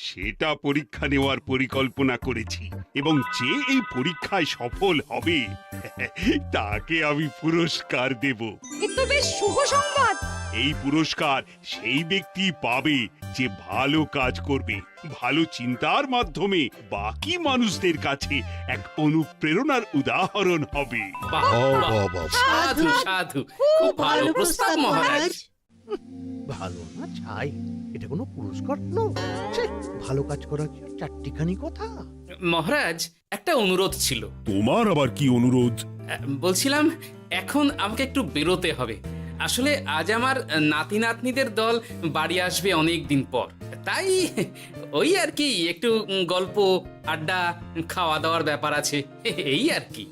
সেটা পরীক্ষা নেওয়ার পরিকল্পনা করেছি এবং যে এই পরীক্ষায় সফল হবে তাকে আমি পুরস্কার দেব। এ তো বেশ শুভ সংবাদ। এই পুরস্কার সেই ব্যক্তি পাবে যে ভালো কাজ করবে, ভালো চিন্তার মাধ্যমে বাকি মানুষদের কাছে এক অনুপ্রেরণার উদাহরণ হবে। বাহ, বাহ, সাধু সাধু, খুব ভালো প্রস্তাব মহারাজ। ভালো না ছাই, এটা কোনো পুরস্কার নয়। ছে, ভালো কাজ করা কি আর চারটিখানি কথা? মহারাজ, একটা অনুরোধ ছিল। তোমার আবার কি অনুরোধ? বলছিলাম এখন আমাকে একটু বেরোতে হবে। আসলে আজ আমার নাতি নাতনিদের দল বাড়ি আসবে অনেক দিন পর, তাই ওই আর কি একটু গল্প আড্ডা খাওয়া দাওয়ার ব্যাপার আছে, এই আর কি।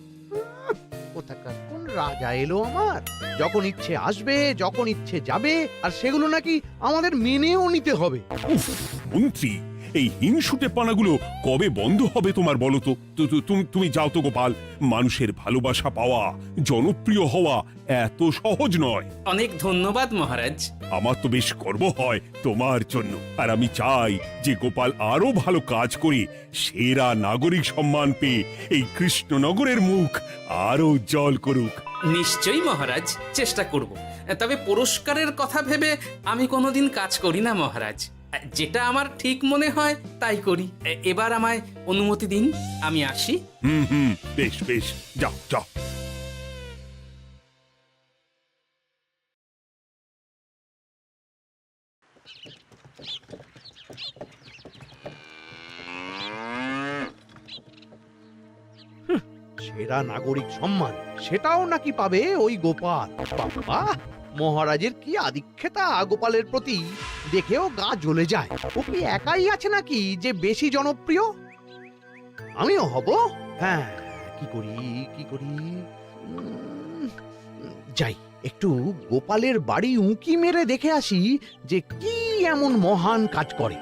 কোথাকার কোন রাজা এলো আমার? যখন ইচ্ছে আসবে, যখন ইচ্ছে যাবে, আর সেগুলো নাকি আমাদের মেনেও নিতে হবে। উফ, মন্ত্রী, এই হিংসুটে পানাগুলো কবে বন্ধ হবে তোমার বলো তো? তুমি যাও তো গোপাল। মানুষের ভালোবাসা পাওয়া, জনপ্রিয় হওয়া এত সহজ নয়। অনেক ধন্যবাদ মহারাজ। আমার তো বেশ গর্ব হয় তোমার জন্য, আর আমি চাই যে গোপাল আরো ভালো কাজ করে সেরা নাগরিক সম্মান পেয়ে এই কৃষ্ণনগরের মুখ আরো উজ্জ্বল করুক। নিশ্চয়ই মহারাজ, চেষ্টা করব। তবে পুরস্কারের কথা ভেবে আমি কোনোদিন কাজ করি না মহারাজ। যেটা আমার ঠিক মনে হয় তাই করি। এবার আমায় অনুমতি দিন, আমি আসি। হুম, বেশ বেশ, যাও যাও। সেরা নাগরিক সম্মান সেটাও নাকি পাবে ওই গোপাল? বাবা, মহারাজের কি আদিক্ষেতা গোপালের প্রতি, দেখেও গা জ্বলে যায়। ও কি একাই আছে নাকি যে বেশি জনপ্রিয়? আমিও হব। হ্যাঁ, কি করি কি করি? যাই, একটু গোপালের বাড়ি উঁকি মেরে দেখে আসি যে কি এমন মহান কাজ করে।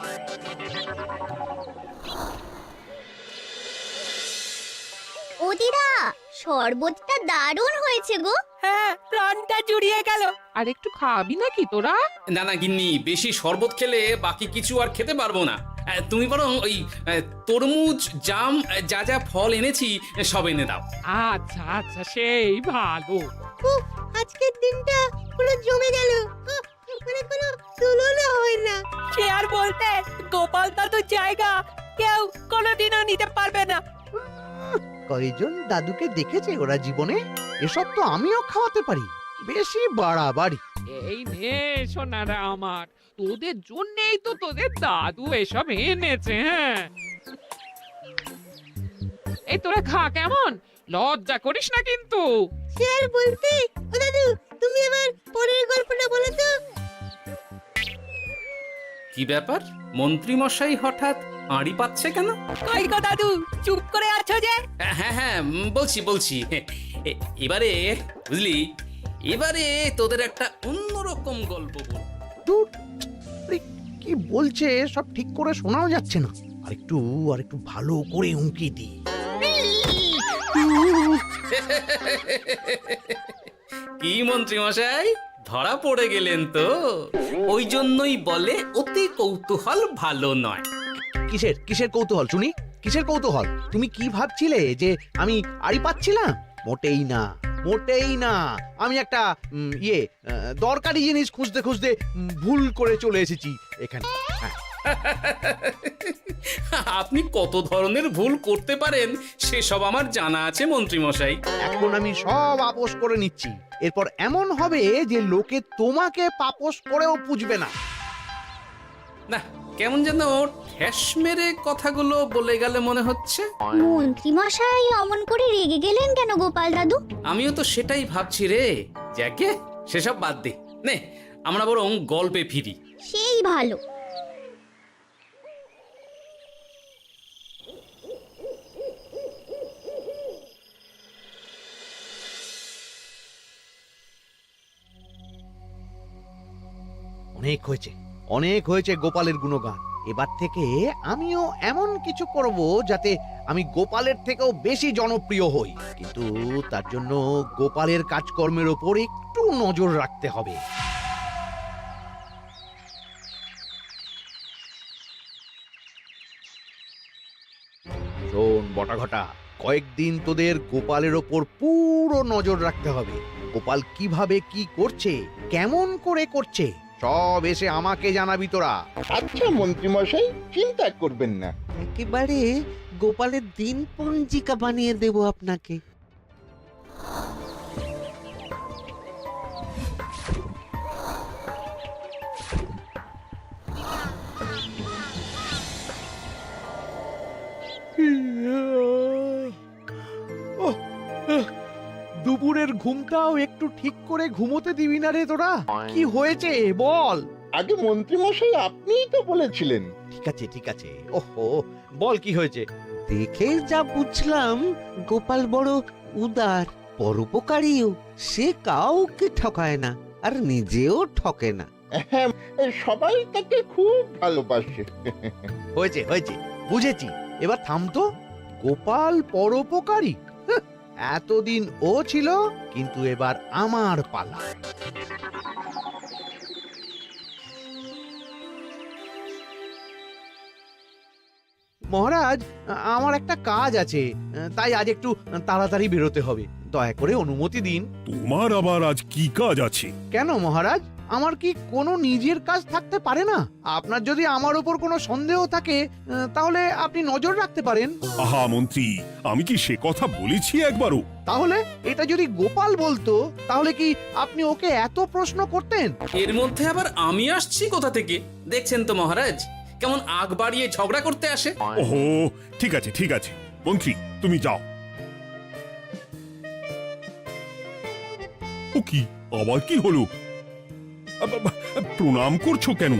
ও দিদা, শরবতটা দারুণ হয়েছে গো। হ্যাঁ, প্রাণটা জুড়িয়ে গেল। আর একটু খাবি নাকি তোরা? না না গিন্নি, বেশি শরবত খেলে বাকি কিছু আর খেতে পারবো না। তুমি বরং ওই তরমুজ, জাম, যা যা ফল এনেছি সব এনে দাও। আচ্ছা আচ্ছা, সেই ভালো। উফ, আজকের দিনটা পুরো জমে গেল। মানে কোনো তুলনা হয় না। সে আর বলতে, গোপাল দাদুর জায়গা কেউ কোনোদিনও নিতে পারবে না। কয়জন দাদুকে দেখেছে ওরা জীবনে? এসব তো আমিও খাওয়াতে পারি। বেশি বাড়াবাড়ি। এই নে সোনারা আমার, তোদের জন্যই তো তোদের দাদু এসব এনেছে। হ্যাঁ, এই তোরা খা, কেমন? লজ্জা করিস না কিন্তু। সে আর বলতে, ও দাদু, তুমি আমার পরের গল্পটা বলো তো। কি ব্যাপার, মন্ত্রী মশাই হঠাৎ আড়ি পাচ্ছে কেন? কই গো দাদু, চুপ করে আছো যে? হ্যাঁ হ্যাঁ, বলছি। এবারে বুঝলি, এবারে তোদের একটা অন্যরকম গল্প বল। দূর, আরে কি বলছে সব ঠিক করে শোনাও যাচ্ছে না। আরেকটু ভালো করে উঁকি দি। কি মন্ত্রী মশাই, ধরা পড়ে গেলেন তো? ওই জন্যই বলে অতি কৌতূহল ভালো নয়। কিসের কৌতূহল শুনি? কিসের কৌতূহল? তুমি কি ভাবছিলে যে আমি আড়ি পাচ্ছিলাম? মোটেই না। আমি একটা দরকারি জিনিস খুঁজতে খুঁজতে ভুল করে চলে এসেছি এখানে। হ্যাঁ। আপনি কত ধরনের ভুল করতে পারেন সেসব আমার জানা আছে মন্ত্রী মশাই। এখন আমি সব আপোষ করে নিচ্ছি। এরপর এমন হবে যে লোকে তোমাকে পাপোশ করেও পুজবে না। না, কেমন যেন ঠেস মেরে কথাগুলো বলে গেলে মনে হচ্ছে। মন্ত্রী মশাই অমন করে রেগে গেলেন কেন গোপাল দাদু? আমিও তো সেটাই ভাবছি রে। যাকে সেসব বাদ দে, নে আমরা বরং গল্পে ফিরি। সেই ভালো। অনেক হয়েছে গোপালের গুণগান। এবার থেকে আমিও এমন কিছু করব যাতে আমি গোপালের থেকেও বেশি জনপ্রিয় হই। কিন্তু তার জন্য গোপালের কাজকর্মের ওপর একটু নজর রাখতে হবে। শোন বটাঘটা, কয়েকদিন তোদের গোপালের ওপর পুরো নজর রাখতে হবে। গোপাল কিভাবে কি করছে, কেমন করে করছে, সব এসে আমাকে জানাবি তোরা। আচ্ছা মন্ত্রীমশাই, চিন্তা করবেন না। একেবারে গোপালের দিন পঞ্জিকা বানিয়ে দেব আপনাকে। ওহ, দুপুরের ঘুমটাও একটু ঠিক করে ঘুমোতে দিবি না রে তোরা? কি হয়েছে বল। আগে মন্ত্রীমশাই আপনিই তো বলেছিলেন। ঠিক আছে ঠিক আছে, ওহো বল কি হয়েছে। দেখে যা বুঝলাম গোপাল বড় উদার, পরোপকারীও। সে কাউকে ঠকায় না, আর নিজেও ঠকে না। হ্যাঁ, সবাই তাকে খুব ভালোবাসে। হয়েছে হয়েছে, বুঝেছি। এবার থাম তো। গোপাল পরোপকারী? হাহ, এতদিন ও ছিল, কিন্তু এবার আমার পালা। মহারাজ, আমার একটা কাজ আছে, তাই আজ একটু তাড়াতাড়ি বেরোতে হবে। দয়া করে অনুমতি দিন। তোমার আবার আজ কি কাজ আছে? কেন মহারাজ, আমার কি কোনো নিজের কাজ থাকতে পারে না? আপনার যদি আমার উপর কোনো সন্দেহ থাকে, তাহলে আপনি নজর রাখতে পারেন। আহা মন্ত্রী, আমি কি সে কথা বলেছি একবারও? তাহলে এটা যদি গোপাল বলতো, তাহলে কি আপনি ওকে এত প্রশ্ন করতেন? এর মধ্যে আবার আমি আসছি কোথা থেকে? দেখছেন তো মহারাজ, কেমন আগ বাড়িয়ে ঝগড়া করতে আসে। ওহো, ঠিক আছে ঠিক আছে, মন্ত্রী তুমি যাও। ও কি, আবার কি হলো? প্রণাম করছো কেন?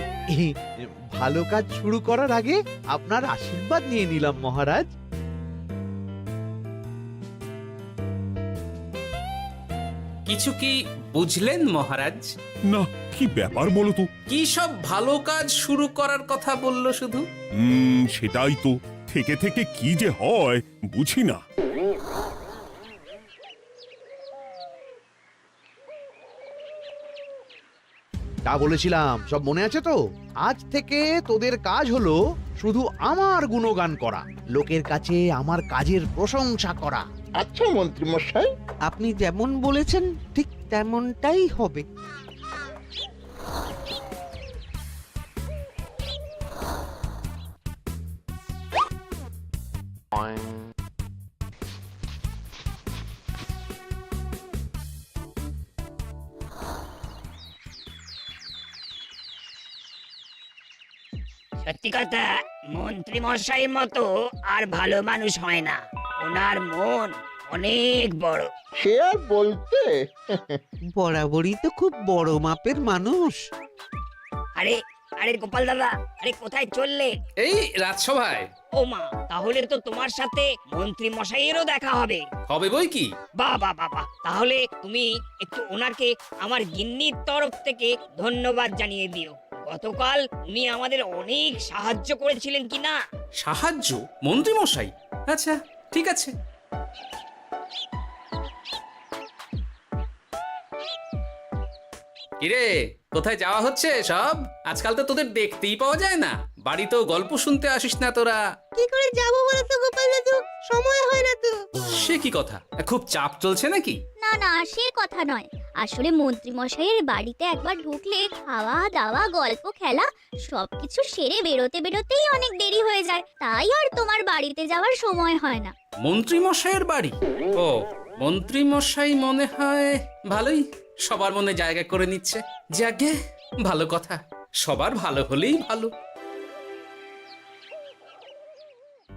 ভালো কাজ শুরু করার আগে আপনার আশীর্বাদ নিয়ে নিলাম মহারাজ। কিছু কি বুঝলেন মহারাজ? না, কি ব্যাপার বলো তো? কি সব ভালো কাজ শুরু করার কথা বললো শুধু? সেটাই তো, থেকে থেকে কি যে হয় বুঝি না। তা বলেছিলাম, সব মনে আছে তো? আজ থেকে তোদের কাজ হলো শুধু আমার গুণগান করা, লোকের কাছে আমার কাজের প্রশংসা করা। আচ্ছা মন্ত্রীমশাই। আপনি যেমন বলেছেন ঠিক তেমনটাই হবে। সত্যি কথা, মন্ত্রী মশাইয়ের মতো আর ভালো মানুষ হয় না। ওনার মন অনেক বড়। সে আর বলতে। বরাবরই তো খুব বড় মাপের মানুষ। আরে আরে গোপাল দাদা, আরে কোথায় চললে? এই রাজসভায়। ও মা, তাহলে তো তোমার সাথে মন্ত্রী মশাইয়েরও দেখা হবে। হবে বই কি? বাহ বাহ বাহ বাহ, তাহলে তুমি একটু ওনাকে আমার গিন্নির তরফ থেকে ধন্যবাদ জানিয়ে দিও। গতকাল উনি আমাদের অনেক সাহায্য করেছিলেন কি না? সাহায্য? মন্ত্রী মশাই? আচ্ছা ঠিক আছে। কিরে, কোথায় যাওয়া হচ্ছে সব? আজকাল তো তোদের দেখতেই পাওয়া যায় না। বাড়িতেও গল্প শুনতে আসিস না তোরা। কি করে যাবো বলো তো গোপাল দাদু, সময় হয় না তো। সে কি কথা, খুব চাপ চলছে নাকি? না না, সে কথা নয়। আসলে মন্ত্রী মশাইয়ের বাড়িতে একবার ঢুকলে খাওয়া দাওয়া গল্প খেলা সবকিছু সেরে বেরোতে বেরোতেই অনেক দেরি হয়ে যায়, তাই আর তোমার বাড়িতে যাওয়ার সময় হয় না। মন্ত্রী মশাইয়ের বাড়ি? ও, মন্ত্রী মশাই মনে হয় ভালোই সবার মনে জায়গা করে নিচ্ছে। যাকে ভালো কথা, সবার ভালো হলেই ভালো।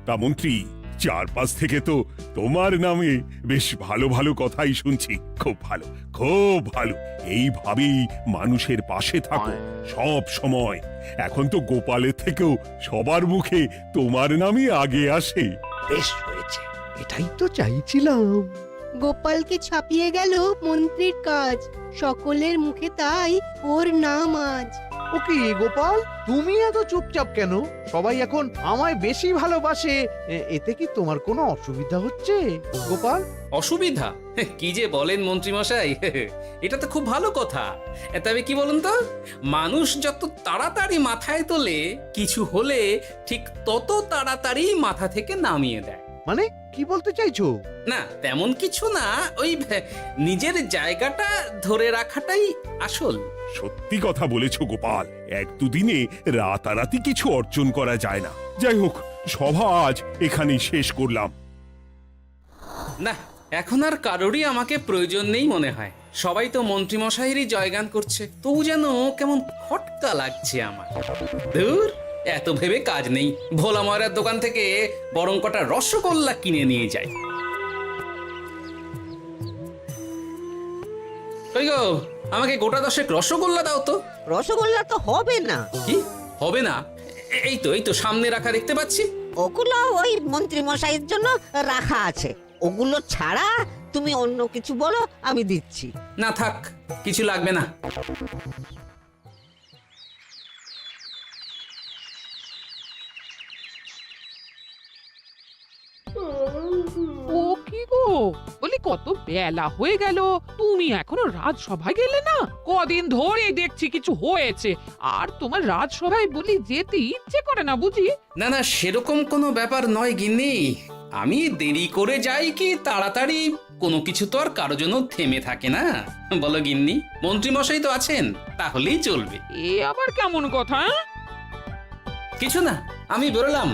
তা মন্ত্রী, চারপাশ থেকে তো তোমার নামে বেশ ভালো ভালো কথাই শুনছি। খুব ভালো, খুব ভালো। এইভাবেই মানুষের পাশে থাকো সব সময়। এখন তো গোপালের থেকেও সবার মুখে তোমার নামই আগে আসে। বেশ হয়েছে, এটাই তো চাইছিলাম। গোপালকে ছাপিয়ে গেল মন্ত্রীর কাজ, সকলের মুখে তাই ওর নাম আজ। ও কি গোপাল, তুমি এত চুপচাপ কেন? সবাই এখন আমায় বেশি ভালোবাসে, এতে কি তোমার কোনো অসুবিধা হচ্ছে গোপাল? অসুবিধা? কি যে বলেন মন্ত্রী মশাই, এটা তো খুব ভালো কথা। তবে কি বলুন তো, মানুষ যত তাড়াতাড়ি মাথায় তোলে, কিছু হলে ঠিক তত তাড়াতাড়ি মাথা থেকে নামিয়ে দেয়। মানে কি বলতে চাইছো? না তেমন কিছু না, ওই নিজের জায়গাটা ধরে রাখাটাই আসল। সত্যি কথা বলেছো গোপাল, এক দুদিনে রাতারাতি কিছু অর্জন করা যায় না। যাই হোক, সভা আজ এখানেই শেষ করলাম। না এখন আর কারোরই আমাকে প্রয়োজন নেই মনে হয়। সবাই তো মন্ত্রীমশাইয়েরই জয়গান করছে, তবু যেন কেমন খটকা লাগছে আমার। ধুর, এত ভেবে কাজ নেই, ভোলা ময়রার দোকান থেকে বরং কটা রসগোল্লা কিনে নিয়ে যাই। কই গো, আমাকে গোটা 10 রসগোল্লা দাও তো। রসগোল্লা তো হবে না। কি হবে না? এই তো সামনে রাখা দেখতে পাচ্ছি। ওগুলো ওই মন্ত্রী মশাইয়ের জন্য রাখা আছে, ওগুলো ছাড়া তুমি অন্য কিছু বলো, আমি দিচ্ছি। না থাক, কিছু লাগবে না। ও কি গো, বলি কত বেলা হয়ে গেল, তুমি এখনো রাজসভায় গেলে না? কদিন ধরে দেখছি কিছু হয়েছে, আর তোমার রাজসভায় বলি যেতে ইচ্ছে করে না বুঝি? না না, সেরকম কোনো ব্যাপার নয় গিন্নি। আমি দেরি করে যাই কি তাড়াতাড়ি, কোনো কিছু তো আর কারো জন্য থেমে থাকে না, বলো গিন্নি। মন্ত্রীমশাই তো আছেন, তাহলেই চলবে। এ আবার কেমন কথা? কিছু না, আমি বেরোলাম।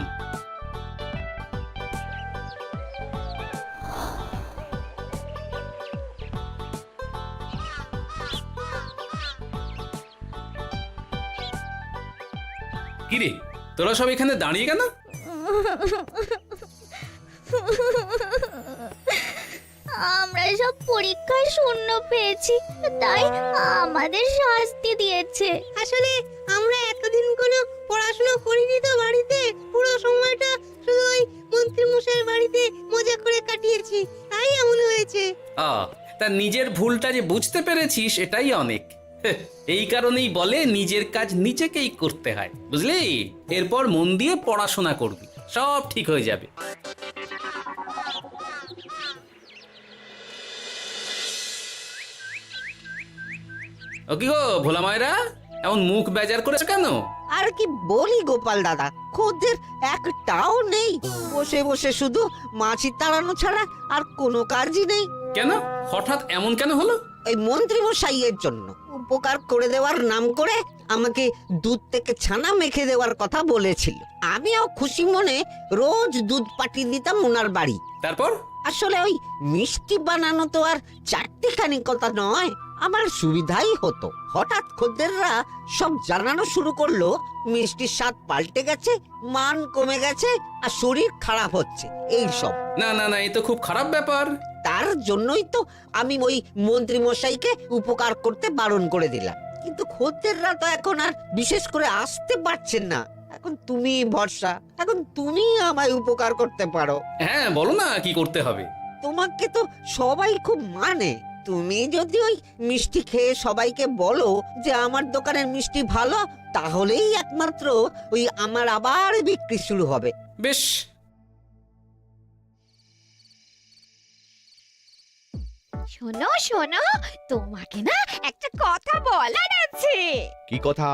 কিরে, তোরা সব এখানে দাঁড়িয়ে কেন? আমরা সব পরীক্ষায় শূন্য পেয়েছি, তাই আমাদের শাস্তি দিয়েছে। আসলে আমরা এতদিন কোনো পড়াশোনা করিনি তো বাড়িতে, পুরো সময়টা শুধু ওই মন্ত্রী মশাইয়ের বাড়িতে মজা করে কাটিয়েছি, তাই এমন হয়েছে। তা নিজের ভুলটা যে বুঝতে পেরেছিস এটাই অনেক। এই কারণেই বলে নিজের কাজ নিজেকেই করতে হয়, বুঝলি? এরপর মন দিয়ে পড়াশোনা করবি, সব ঠিক হয়ে যাবে। ও কি গো ভোলা মায়েরা, এমন মুখ বেজার করেছো কেন? আর কি বলি গোপাল দাদা, খদ্দের একটাও নেই, বসে বসে শুধু মাছি তাড়ানো ছাড়া আর কোনো কাজই নেই। কেন, হঠাৎ এমন কেন হলো? ওই মন্ত্রী মশাইয়ের জন্য উপকার করে দেওয়ার নাম করে আমাকে দুধ থেকে ছানা মেখে দেওয়ার কথা বলেছিল। আমিও খুশি মনে রোজ দুধ পাঠিয়ে দিতাম ওনার বাড়ি। তারপর? আসলে ওই মিষ্টি বানানো তো আর চারটিখানি কথা নয়, আমার সুবিধাই হতো। হঠাৎ খদ্দেররা সব জানানো শুরু করলো মিষ্টির স্বাদ পাল্টে গেছে, মান কমে গেছে, আর শরীর খারাপ হচ্ছে, এই সব। না না না, এ তো খুব খারাপ ব্যাপার। তার জন্যই তো আমি ওই মন্ত্রী মশাইকে উপকার করতে বারণ করে দিলাম। কিন্তু খদ্দেররা তো এখন আর বিশেষ করে আসতে পারছেন না। এখন তুমি ভরসা, এখন তুমি আমায় উপকার করতে পারো। হ্যাঁ বলো না, কি করতে হবে? তোমাকে তো সবাই খুব মানে, তুমি যদি ওই মিষ্টি খেয়ে সবাইকে বলো যে আমার দোকানের মিষ্টি ভালো, তাহলেই একমাত্র ওই আমার আবার বিক্রি শুরু হবে। বেশ। শোনো শোনো, তোমাকে না একটা কথা বলার আছে। কি কথা?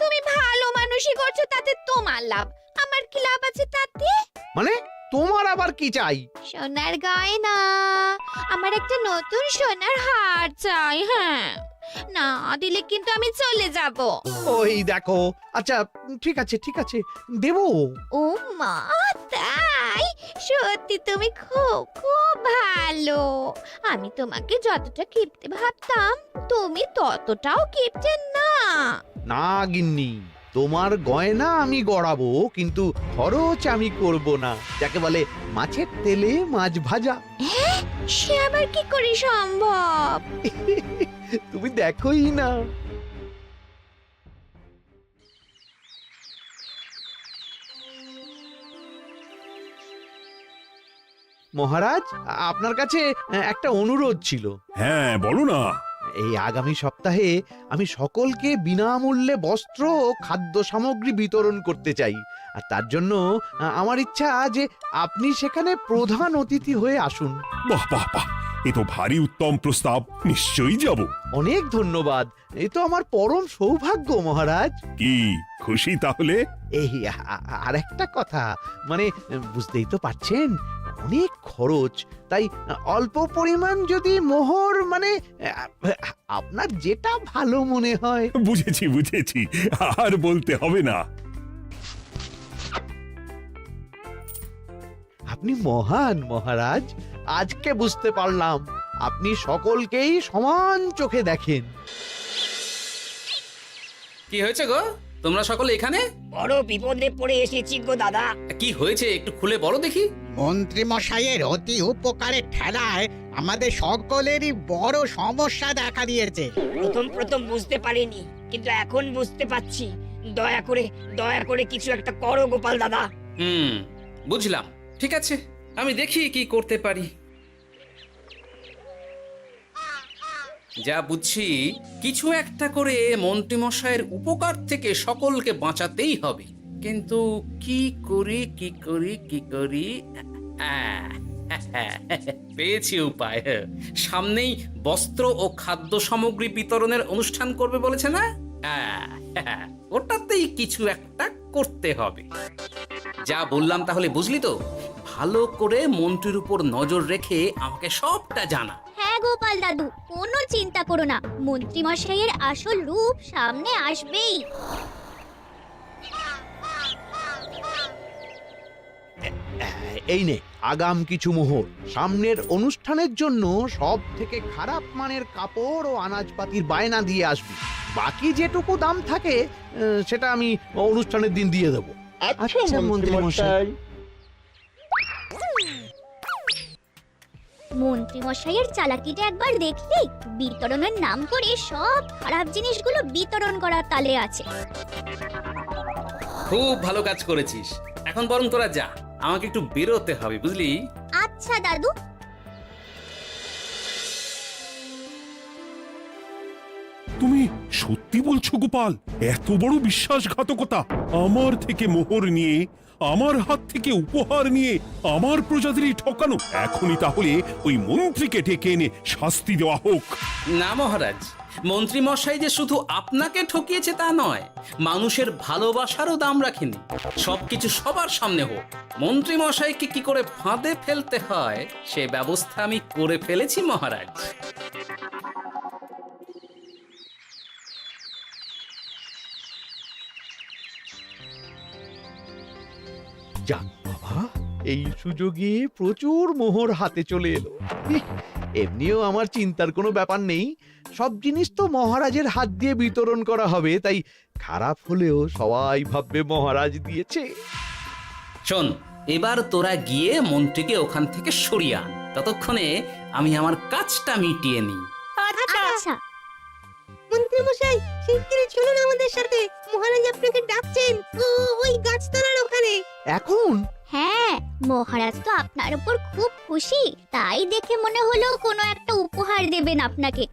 তুমি ভালো মানুষই করছো, তাতে তোমার লাভ, আমার কি লাভ আছে তাতে? মানে তোমার আবার কি চাই? সোনার গয়না, আমার একটা নতুন সোনার হার চাই। হ্যাঁ, না দিলে কিন্তু আমি চলে যাব। ওই দেখো, আচ্ছা ঠিক আছে ঠিক আছে, দেবো। ও মা, তাই? সত্যি তুমি খুব খুব ভালো। আমি তোমাকে যতটা কিপটে ভাবতাম, তুমি ততটাও কিপটে না। না গিন্নি, তোমার গয়না আমি গড়াবো, কিন্তু খরচ আমি করব না। যাকে বলে মাছের তেলে মাছ ভাজা। সে আবার কি করে সম্ভব? তুমি দেখোই না। মহারাজ, আপনার কাছে একটা অনুরোধ ছিল। হ্যাঁ বলো না। এই আগামী সপ্তাহে আমি সকলকে বিনামূল্যে বস্ত্র ও খাদ্য সামগ্রী বিতরণ করতে চাই, আর তার জন্য আমার ইচ্ছা যে আপনি সেখানে প্রধান অতিথি হয়ে আসুন। বাহ বাহ বাহ, এ তো ভারী উত্তম প্রস্তাব, নিশ্চয়ই যাব। অনেক ধন্যবাদ, এই তো আমার পরম সৌভাগ্য মহারাজ। কি খুশি তাহলে? এই আর একটা কথা, মানে বুঝতেই তো পারছেন, অনেক খরচ, তাই অল্প পরিমাণ যদি মোহর মানে আপনার যেটা ভালো মনে হয়। বুঝেছি বুঝেছি, আর বলতে হবে না। আপনি মহান মহারাজ, আজকে বুঝতে পারলাম আপনি সকলকেই সমান চোখে দেখেন। কি হয়েছে গো, তোমরা সকলে এখানে? বড় বিপদে পড়ে এসেছি গো দাদা। কি হয়েছে একটু খুলে বলো দেখি। মন্ত্রী মশাইয়ের অতি উপকারের ঠেলায় আমাদের সকলেরই বড় সমস্যা দেখা দিয়েছে। প্রথম বুঝতে পারিনি, কিন্তু এখন বুঝতে পারছি। দয়া করে কিছু একটা করো গোপাল দাদা। বুঝলাম, ঠিক আছে, আমি দেখি কি করতে পারি। যা বুঝছি, কিছু একটা করে মন্ত্রীমশাইয়ের উপকার থেকে সকলকে বাঁচাতেই হবে। কিন্তু কি করি পেয়েছি উপায়। সামনেই বস্ত্র ও খাদ্য সামগ্রী বিতরণের অনুষ্ঠান করবে বলেছে না? ওটাতেই কিছু একটা করতে হবে। যা বললাম তাহলে বুঝলি তো? ভালো করে মন্ত্রীর উপর নজর রেখে আমাকে সবটা জানা। হ্যাঁ গোপাল দাদু, কোনো চিন্তা করো না, মন্ত্রী মশাইয়ের আসল রূপ সামনে আসবেই। এই নে আগাম কিছু মোহর। সামনের অনুষ্ঠানের জন্য সব থেকে খারাপ মানের কাপড় ও আনাজপাতির বায়না দিয়ে আসবি। বাকি যেটুকু দাম থাকে সেটা আমি অনুষ্ঠানের দিন দিয়ে দেবো। আচ্ছা মন্ত্রী মশাই। মন্ত্রী মশাইয়ের চালাকিটা একবার দেখলি? বিতরণের নাম করে সব খারাপ জিনিসগুলো বিতরণ করার তালে আছে। খুব ভালো কাজ করেছিস। এখন বরং তোরা যা, আমাকে একটু বেরোতে হবে, বুঝলি? আচ্ছা দাদু। তুমি সত্যি বলছো গোপাল? এত বড় বিশ্বাসঘাতকতা! আমার থেকে মোহর নিয়ে, আমার হাত থেকে উপহার নিয়ে আমার প্রজাদেরই ঠকানো। এখনই তাহলে ওই মন্ত্রীকে ডেকে এনে শাস্তি দেওয়া হোক। না মহারাজ, মন্ত্রী মশাই যে শুধু আপনাকে ঠকিয়েছে তা নয়, মানুষের ভালোবাসারও দাম রাখেনি। সবকিছু সবার সামনে হোক। মন্ত্রী মশাইকে কি করে ফাঁদে ফেলতে হয় সে ব্যবস্থা আমি করে ফেলেছি মহারাজ। যাক বাবা, এই সুযোগে প্রচুর মোহর হাতে চলে এলো। এমনিও আমার চিন্তার কোনো ব্যাপার নেই, সব জিনিস তো মহারাজের হাত দিয়ে বিতরণ করা হবে, তাই খারাপ হলেও সবাই ভাববে মহারাজ দিয়েছে। শোন, এবার তোরা গিয়ে মন্ত্রীকে ওখান থেকে সরিয়ে আন। ততক্ষণে আমি আমার কাজটা মিটিয়ে নিই। আচ্ছা। মন্ত্রী মশাই, শিগগিরই চলুন আমাদের সাথে। মহারাজ আপনাকে ডাকছেন ওই গাছতলার ওখানে। এখন? হ্যাঁ, মহারাজ তো আপনার উপর খুব খুশি, তাই দেখে মনে হলো কোনো একটা উপহার দেবেন আপনাকে।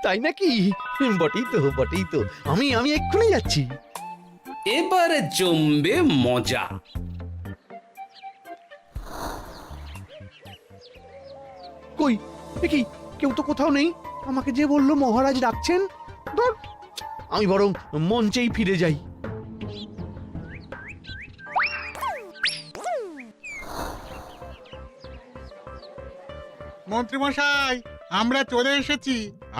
তাই নাকি? বটেই তো। আমি এক্ষুনি যাচ্ছি। এবারে জমবে মজা। কই দেখি কেউ তো কোথাও নেই। আমাকে যে বললো মহারাজ ডাকছেন, ধুর, আমি বরং মঞ্চেই ফিরে যাই। মন্ত্রী মশাই, আমরা চলে এসেছি।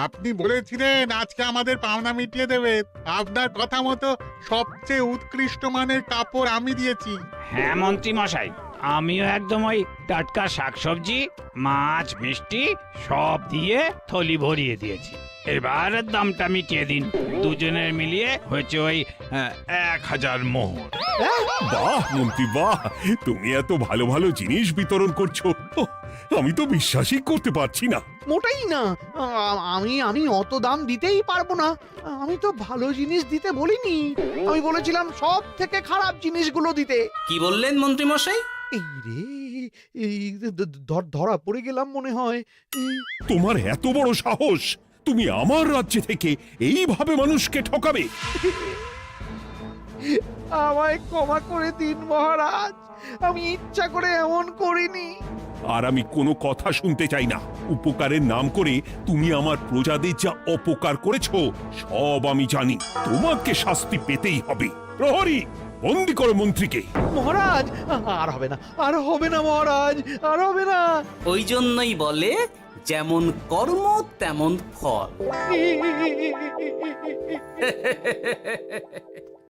আপনি বলেছিলেন আজকে আমাদের পাওনা মিটিয়ে দেবেন। আপনার কথা মতো সবচেয়ে উৎকৃষ্ট মানের কাপড় আমি দিয়েছি। হ্যাঁ মন্ত্রী মশাই, আমিও একদম ওই টাটকা শাকসবজি, মাছ, মিষ্টি সব দিয়ে থলি ভরিয়ে দিয়েছি। এবার দামটা মিটিয়ে দিন। দুজনের মিলিয়ে হয়েছে ওই 1000 মোহর। বাহ মন্ত্রী বাহ, তুমি এত ভালো ভালো জিনিস বিতরণ করছো, আমি তো বিশ্বাসই করতে পারছি না। মোটেই না, আমি অত দাম দিতেই পারবো না। আমি তো ভালো জিনিস দিতে বলিনি, আমি বলেছিলাম সব থেকে খারাপ জিনিসগুলো দিতে। কি বললেন মন্ত্রী মশাই? এই রে, এই ধরা পড়ে গেলাম মনে হয়। তোমার এত বড় সাহস, তুমি আমার রাজ্য থেকে এইভাবে মানুষকে ঠকাবে? আমায় ক্ষমা করে দিন মহারাজ, আমি ইচ্ছা করে এমন করিনি। আর আমি কোনো কথা শুনতে চাই না। উপকারের নাম করে তুমি আমার প্রজাদের যা অপকার করেছো সব আমি জানি। তোমাকে শাস্তি পেতেই হবে। প্রহরী, বন্দি করো মন্ত্রীকে। মহারাজ, আর হবে না, আর হবে না মহারাজ, আর হবে না। ওই জন্যই বলে যেমন কর্ম তেমন ফল।